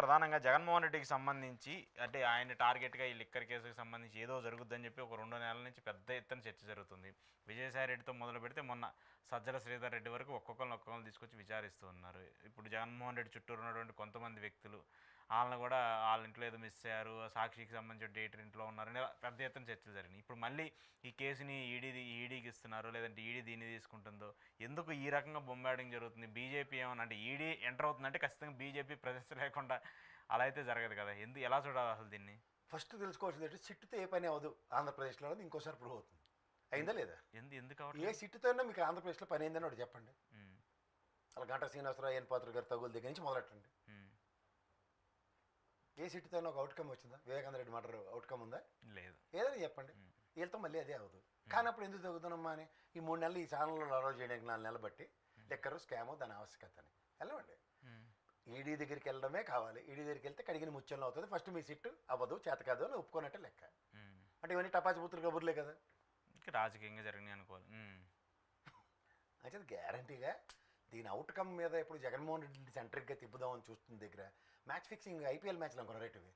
ప్రధానంగా జగన్మోహన్ రెడ్డికి సంబంధించి అంటే ఆయన టార్గెట్గా ఈ లిక్కర్ కేసుకి సంబంధించి ఏదో జరుగుద్దని చెప్పి ఒక 2 నెలల నుంచి పెద్ద ఎత్తున చర్చ జరుగుతుంది. విజయసాయి రెడ్డితో మొదలు పెడితే మొన్న సజ్జల శ్రీధర్ రెడ్డి వరకు ఒక్కొక్కరిని తీసుకొచ్చి విచారిస్తూ ఉన్నారు. ఇప్పుడు జగన్మోహన్ రెడ్డి చుట్టూరు ఉన్నటువంటి కొంతమంది వ్యక్తులు వాళ్ళని కూడా వాళ్ళ ఇంట్లో ఏదో మిస్ అయ్యారు, సాక్షికి సంబంధించిన డేటర్ ఇంట్లో ఉన్నారని పెద్ద ఎత్తున చర్చలు జరిగినాయి. ఇప్పుడు మళ్ళీ ఈ కేసుని ఈడీకి ఇస్తున్నారు, లేదంటే ఈడీ దీన్ని తీసుకుంటుందో, ఎందుకు ఈ రకంగా బొంబాడింగ్ జరుగుతుంది? బీజేపీ ఏమన్నా అంటే ఈడీ ఎంటర్ అవుతుందంటే ఖచ్చితంగా బీజేపీ ప్రజెన్స్ లేకుండా అలా అయితే జరగదు కదా. ఎలా చూడాలి అసలు దీన్ని? ఫస్ట్ తెలుసుకోవాల్సింది అంటే సిట్టుతో ఏ పని అవ్వదు ఆంధ్రప్రదేశ్లో, ఇంకోసారి ప్రూవ్ అవుతుంది. అయిందా లేదా? ఎందుకు ఏ సిట్టుతో అయినా మీకు ఆంధ్రప్రదేశ్లో పని అయిందని ఒకటి చెప్పండి. అలా గంటా శ్రీనివాసరావు, ఎన్ పాత్ర గారు తగుల దగ్గర నుంచి మొదలెట్టండి. ఏ సిట్టుతో ఒక అవుట్కమ్ వచ్చిందా? వివేకానంద రెడ్డి మర్డర్ అవుట్కమ్ ఉందా? లేదు. ఏదని చెప్పండి. వీళ్ళతో మళ్ళీ అదే అవ్వదు. కానీ అప్పుడు ఎందుకు తగ్గుతున్నామ్మా అని ఈ 3 నెలలు ఈ ఛానల్లో అలౌ చేయడానికి 4 నెలలు బట్టి లెక్కరు స్కాము దాని ఆవశ్యకత అని వెళ్ళమండి. ఈడీ దగ్గరికి వెళ్ళడమే కావాలి. ఈడీ దగ్గరికి వెళ్తే కడిగిన ముత్యంలో అవుతుంది. ఫస్ట్ మీ సిట్టు అవ్వదు, చేత కాదు అని ఒప్పుకోనట్టే లెక్క. అంటే ఇవన్నీ టపాచి పుత్రులు కబుర్లే కదా, రాజకీయంగా జరిగినాయి అనుకోవాలి. అంటే గ్యారంటీగా దీని అవుట్కమ్ మీద ఇప్పుడు జగన్మోహన్ రెడ్డి సెంట్రిక్గా తిప్పుదామని చూస్తుంది దగ్గర మ్యాచ్ ఫిక్సింగ్ ఐపీఎల్ మ్యాచ్లు అనుకున్న రేటువి.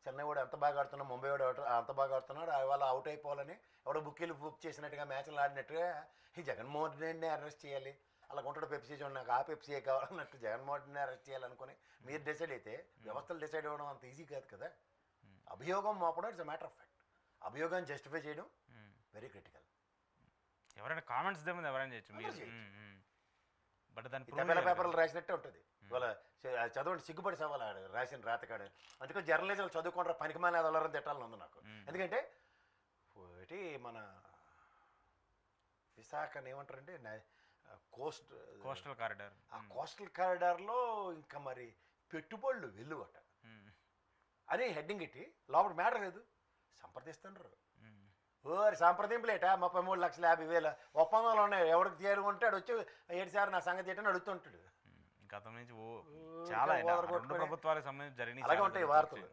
చెన్నై వాడు ఎంత బాగా ఆడుతున్నాడు, ముంబై వాడు అంత బాగా ఆడుతున్నాడు, వాళ్ళు అవుట్ అయిపోవాలని ఎవడో బుక్ చేసినట్టుగా మ్యాచ్లు ఆడినట్టుగా ఈ జగన్మోహన్ రెడ్డిని అరెస్ట్ చేయాలి. అలా ఉంటాడు పెప్సీ చూడండి, నాకు ఆ పెప్సీయే కావాలన్నట్టు జగన్మోహన్ రెడ్డిని అరెస్ట్ చేయాలనుకుని మీరు డిసైడ్ అయితే వ్యవస్థలు డిసైడ్ అవ్వడం అంత ఈజీ కాదు కదా. అభియోగం మోపడం it's a matter of fact. అభియోగాన్ని జస్టిఫై చేయడం వెరీ క్రిటికల్. ఎవరైనా కామెంట్స్ దేముంది ఎవరైనా చేయొచ్చు. బట్ దాని పేపర్లు రాసినట్టే ఉంటుంది. ఇవాళ చదవండి, సిగ్గుపడి సవాలు రాసిన రాతకాడు. అందుకని జర్నలిజం చదువుకుంటారా పనికిమాల అదలరని తిట్టాలని ఉంది నాకు. ఎందుకంటే మన విశాఖని ఏమంటారంటే కోస్టల్ కారిడార్. ఆ కోస్టల్ కారిడార్లో ఇంకా మరి పెట్టుబడులు వెల్లువట అని హెడ్డింగ్ ఇట్టి లోపల మ్యాటర్ లేదు సంప్రదిస్తున్నారు. సంప్రదింపులేట 33,50,000 ఒప్పందాలు ఉన్నాయి. ఎవరికి చేరుకుంటే ఆడు వచ్చి 7 సార్లు నా సంగతి ఏంటని అడుగుతుంటాడు. గతం నుంచి చాలా ప్రభుత్వాలకు సంబంధించి జరిగిన అలాగే ఉంటాయి వార్తలు.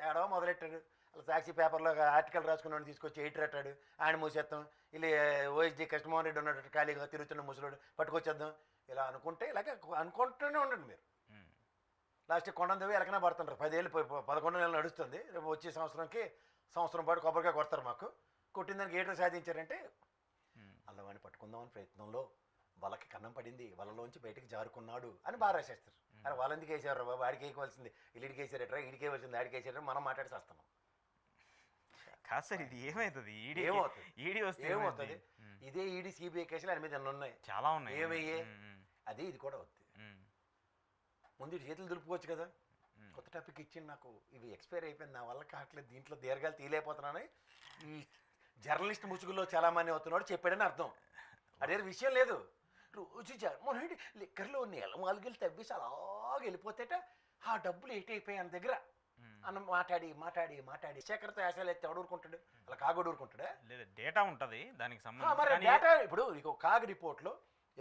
ఏడో మొదలెట్టాడు. అలా సాక్షి పేపర్లో ఆర్టికల్ రాసుకున్నాడు, తీసుకొచ్చి ఎయిటర్ అట్టాడు. ఆయన మూసేస్తాం, ఇలా ఓఎస్డీ కృష్ణమోహన్ రెడ్డి ఉన్నాడు ఖాళీగా తిరుగుతున్న ముసలుడు పట్టుకొచ్చేద్దాం. ఇలా అనుకుంటే ఇలాగే అనుకుంటూనే ఉండండి మీరు. లాస్ట్ కొండందవి ఎలకనే పడుతుంటారు. 10 ఏళ్ళు 11 నెలలు నడుస్తుంది. రేపు వచ్చే సంవత్సరం పాటు కొబ్బరికాయ కొడతారు. మాకు కొట్టిన దానికి ఏటో సాధించారంటే అలా వాడిని పట్టుకుందామని ప్రయత్నంలో వాళ్ళకి కన్నం పడింది, వాళ్ళలోంచి బయటికి జారుకున్నాడు అని బాగా రాసేస్తారు. అరే వాళ్ళెందుకు వేసారు బాబు, ఆడికి వేయవలసింది, వీళ్ళకి వేసారట్రా, ఈడికి వేయవలసింది, ఆడికి వేసారని మనం మాట్లాడి చేస్తున్నాం. కాదు సార్, ఇది ఏమవుతుంది? ఈడీ వస్తే ఏమవుతుంది? ఇదే ఈడీ సిబిఐ కేసులు ఆయన మీద ఎన్ని ఉన్నాయి, చాలా ఉన్నాయి. ఏమయ్యే అదే ఇది కూడా అవుతుంది. ముందు చేతులు దులుపుకోవచ్చు కదా. కొత్త టాపిక్ ఇచ్చింది నాకు, ఇవి ఎక్స్పైర్ అయిపోయింది, నా వల్ల కావట్లేదు, దీంట్లో దీర్ఘాలు తీయలేకపోతున్నానని ఈ జర్నలిస్ట్ ముసుగులో చాలామంది అవుతున్నాడు చెప్పాడని అర్థం. అదే విషయం లేదు. రోజు జగన్మోహన్ రెడ్డి లిక్కర్లో నెలమాలుగలు తవ్వేసి అలాగే వెళ్ళిపోతేట ఆ డబ్బులు ఏటైపోయాయి ఆయన దగ్గర అన్న మాట్లాడి శేఖర్తో యాసాలు ఎత్తే ఎవడు ఊరుకుంటాడు? అలా కాగడు ఊరుకుంటాడా? లేదు, డేటా ఉంటుంది దానికి సంబంధించి. మరి డేటా ఇప్పుడు నీకు కాగ్ రిపోర్ట్లో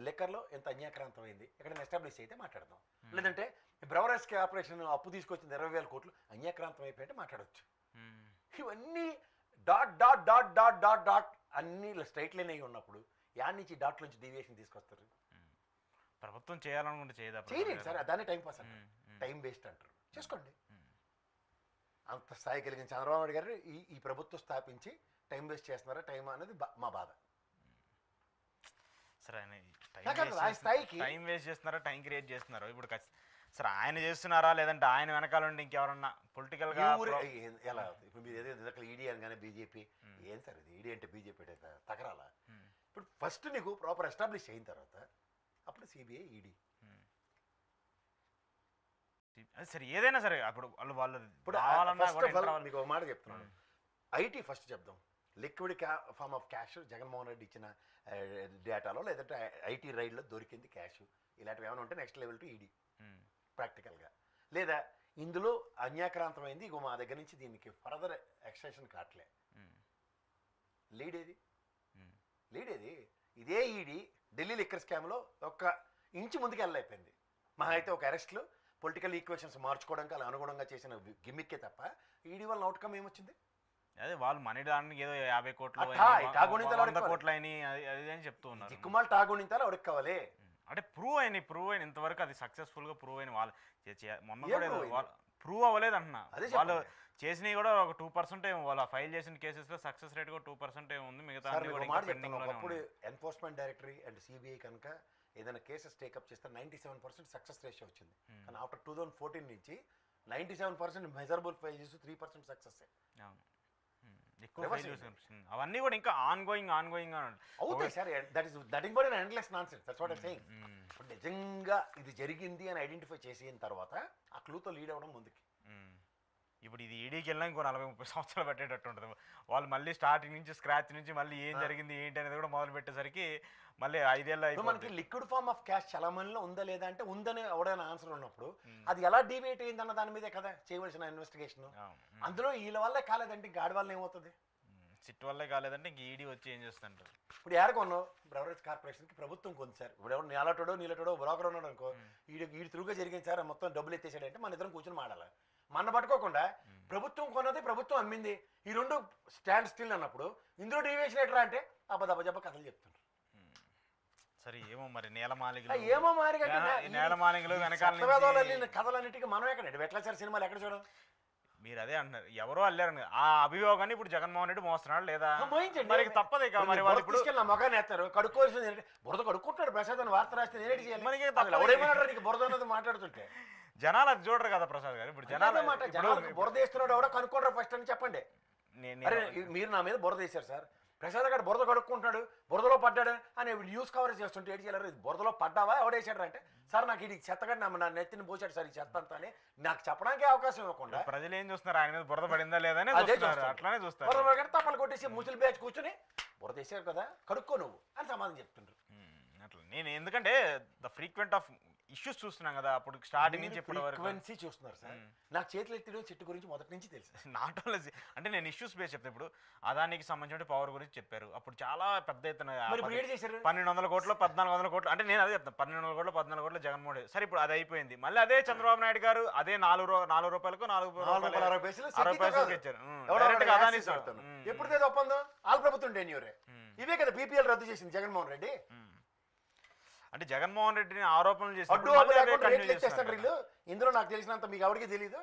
లిక్కర్లో ఎంత అన్యాక్రాంతం అయింది ఎక్కడైనా ఎస్టాబ్లిష్ అయితే మాట్లాడదాం. లేదంటే బ్రవరస్కి ఆపరేషన్ అప్పు తీసుకొచ్చింది 20,000 కోట్లు అన్యాక్రాంతం అయిపోయింటే మాట్లాడవచ్చు. ఇవన్నీ dot dot dot dot dot dot అన్ని స్ట్రైట్ లైన్ అయ్యి ఉన్నప్పుడు యాడ్ నుంచి డాట్ నుంచి డీవియేషన్ తీసుకొస్తారు. ప్రభుత్వం చేయాలనుకుంటే చేయలేదు సార్, దాన్ని టైం పాస్ అంటారు, టైం వేస్ట్ అంటారు. చేసుకోండి. అంత స్థాయి కలిగిన చంద్రబాబు నాయుడు గారు ఈ ప్రభుత్వం స్థాపించి టైం వేస్ట్ చేస్తున్నారా టైం అనేది మా బాధ. సరే, టైం వేస్ట్ చేస్తున్నారా, టైం క్రియేట్ చేస్తున్నారా? ఇప్పుడు సరే ఆయన చేస్తున్నారా, లేదంటే ఆయన వెనకాల ఉండి ఇంకెవరన్నా పొలిటికల్ గా ఎలా? ఇప్పుడు మీరు ఏదో ఈడీ అనగానే బీజేపీ ఏం సార్ ఇది? ఈడీ అంటే బీజేపీ తగరాల. ఇప్పుడు ఫస్ట్ నీకు ప్రాపర్ ఎస్టాబ్లిష్ అయిన తర్వాత అప్పుడు సిబిఐ ఈడీ. సరే ఏదైనా సరే అప్పుడు వాళ్ళు మీకు ఒక మాట చెప్తున్నాను. ఐటీ ఫస్ట్ చెప్దాం. Liquid form of cash Jaganmohan Reddy ఇచ్చిన డేటాలో లేదంటే ఐటీ రైడ్లో దొరికింది క్యాష్, ఇలాంటివి ఏమైనా ఉంటే నెక్స్ట్ లెవెల్ టు ఈడీ ప్రాక్టికల్గా. లేదా ఇందులో అన్యాక్రాంతమైంది, ఇగో మా దగ్గర నుంచి దీనికి ఫర్దర్ ఎక్స్టెన్షన్ కావట్లే, లీడ్ ఏది? ఇదే ఈడీ ఢిల్లీ లిక్కర్ స్కామ్లో ఒక్క ఇంచు ముందుకు వెళ్ళైపోయింది. మహా అయితే ఒక అరెస్ట్లు పొలిటికల్ ఈక్వేషన్స్ మార్చుకోవడానికి అలా అనుగుణంగా చేసిన గిమ్మిక్కే తప్ప ఈడీ వల్ల అవుట్కమ్ ఏమొచ్చింది? అదే వాళ్ళు మనీ దానికి ఏదో 50 కోట్లు 100 కోట్లు అని చెప్తూ ఉన్నారు. దిక్కుమాల టాగుణింతాలు ఎవరికి కావాలి? అంటే ప్రూవ్ అయిన ఇంతవరకు అది సక్సెస్ఫుల్గా ప్రూవ్ అయిన వాళ్ళు మొన్న ఏం కూడా prove అయింది? వాళ్ళు ప్రూవ్ అవ్వలేదు అంటున్నా. అదే వాళ్ళు చెప్పండి. చేసినవి కూడా ఒక 2% ఏమో, వాళ్ళు ఫైల్ చేసిన కేసెస్లో సక్సెస్ రేట్ కూడా 2% ఏమో ఉంది. మిగతా సార్ అన్ని మీకు కూడా ఒక ఇంకా మాట చెప్తాను, పెండింగ్లోనే ఒకప్పుడు ఉన్నాయి. ఎన్ఫోర్స్మెంట్ డైరెక్టరీ అండ్ సిబిఐ కనుక ఏదైనా కేసెస్ టేకప్ చేస్తే 97% సక్సెస్ రేషియో వచ్చింది. కానీ ఆఫ్టర్ 2014 నుంచి 97% మెజరబుల్ ఫైల్ చేసి 3% సక్సెస్. అవును. ఎక్కువ failures కనిపిస్తుంది. అవన్నీ కూడా ఇంకా ఆన్గోయింగ్ అవుతాయి sir, that is but endless nonsense, that's what I saying. ఇప్పుడు నిజంగా ఇది జరిగింది అని ఐడెంటిఫై చేసిన తర్వాత ఆ క్లూతో లీడ్ అవ్వడం ముందుకి. ఇప్పుడు ఇది ఈడీకి వెళ్ళినా ఇంకో 40-30 సంవత్సరాలు పెట్టేటట్టు ఉంటుంది. వాళ్ళు మళ్ళీ స్టార్టింగ్ నుంచి స్క్రాచ్ నుంచి మళ్ళీ ఏం జరిగింది ఏంటి అనేది కూడా మొదలు పెట్టేసరికి మళ్ళీ 5 ఏళ్ళు మనకి అయిపోతుంది. లిక్విడ్ ఫార్మ్ ఆఫ్ క్యాష్ చలామణిలో ఉందా లేదా అంటే ఉందని ఎవడైనా ఆన్సర్ ఉన్నప్పుడు అది ఎలా డివేట్ అయింది అన్న దాని మీదే కదా చేయవలసిన ఇన్వెస్టిగేషన్. అందులో వీళ్ళ వల్లే కాలేదంటే ఇంకా ఆడి వల్ల ఏమవుతుంది? సిట్ వల్లే కాలేదంటే ఇంక ఈడీ వచ్చి ఏం చేస్తుంటారు. ఇప్పుడు ఏరకొన్నావు బ్రవరేజ్ కార్పొరేషన్కి ప్రభుత్వం కొంది సార్. ఇప్పుడు ఎవరు నీలటోడో బ్రోకర్ ఉన్నాడు అనుకో, వీడి త్రూగా జరిగింది సార్, మొత్తం డబ్బులు ఎత్తేసాడంటే మన ఇద్దరం కూర్చొని మాడాలి. మన పట్టుకోకుండా ప్రభుత్వం కొన్నది ప్రభుత్వం అమ్మింది, ఈ రెండు స్టాండ్ స్టిల్ అన్నప్పుడు ఇందులో డీవియేషన్ ఎట్రా అంటే అబ్బదబ్బ కథలు చెప్తుంటారు. సరే ఏమో మరి నేలమాలిగలు ఏమో మారి నేలమాలిగలు వెనకాల కథలన్నిటికీ మనం ఎక్కడ ఎట్లా సార్ సినిమాలు ఎక్కడ చూడడం? మీరు అదే అంటున్నారు, ఎవరో అల్లారని ఆ అభియోగాన్ని ఇప్పుడు జగన్మోహన్ రెడ్డి మోస్తున్నాడు లేదా? మోయించండి. మరి తప్పదు ఇక. మరి వాళ్ళు ఇప్పుడు తీసుకెళ్ళి నా మొగాన్ని వేస్తారు, కడుక్కోవాల్సింది ఏంటంటే బురద కడుక్కుంటాడు ప్రసాద్ అని వార్త రాస్తే నేనేటి చేయాలి? మనకి తప్పదు. ఎవడేమన్నాడు నీకు బురద అన్నది మాట్లాడుతుంటే? జనాలు అది చూడరు కదా ప్రసాద్ గారు. ఇప్పుడు జనాలు బురద వేస్తున్నాడు ఎవడో కనుక్కోండి ఫస్ట్ అని చెప్పండి. అరే మీరు నా మీద బురద వేశారు సార్, ప్రసాద్ గారు బురద కడుక్కుంటున్నాడు, బురదలో పడ్డాడు అని న్యూస్ కవరేజ్ చేస్తుంటే ఏడు చేయలేరు. బురదలో పడ్డావా ఎవడేసాడు అంటే, సార్ నాకు ఇది చెత్తగాడు నా నెత్తిని పోసాడు సార్ ఈ చెత్త అంతా అని నాకు చెప్పడానికి అవకాశం ఇవ్వకుండా ప్రజలు ఏం చూస్తున్నారు, ఆయన మీద బురద పడిందా లేదా అని అదే చూస్తున్నారు. అట్లానే చూస్తారు. బురద పడి తప్పలు కొట్టేసి ముసలి బ్యాచ్ కూర్చొని బురద వేసారు కదా కడుక్కో నువ్వు అని సమాధానం చెప్తుండ్రు. అట్లా నేను ఎందుకంటే ద ఫ్రీక్వెంట్ ఆఫ్ ఇష్యూస్ చూస్తున్నాం కదా, అప్పుడు స్టార్టింగ్ నుంచి ఇప్పటి వరకు ఫ్రీక్వెన్సీ చూస్తున్నారు సార్. నాకు చేతులు ఎత్తిడు చెట్టు గురించి మొదటి నుంచి తెలుసు. నాట్ ఓన్లీ అంటే నేను ఇష్యూస్ బేస్ చెప్తాను. ఇప్పుడు అదానికి సంబంధించిన పవర్ గురించి చెప్పారు, అప్పుడు చాలా పెద్ద ఎత్తున 1200 కోట్లు 1400 కోట్లు అంటే నేను అదే చెప్తాను, 1200 కోట్లు 14 కోట్లు జగన్మోహన్ రెడ్డి. సరే ఇప్పుడు అది అయిపోయింది, మళ్ళీ అదే చంద్రబాబు నాయుడు గారు అదే 4 రూపాయలకు 60 పైసలకు ఇచ్చారు. ఎప్పుడు ఒప్పందం వాళ్ళ ప్రభుత్వం టెన్యూరే ఇవే కదా బీపీఎల్ రద్దు చేసింది జగన్మోహన్ రెడ్డి. అంటే జగన్మోహన్ రెడ్డిని ఆరోపణలు చేస్తారు. ఇందులో నాకు తెలిసినంత మీకు ఎవరికి తెలియదు.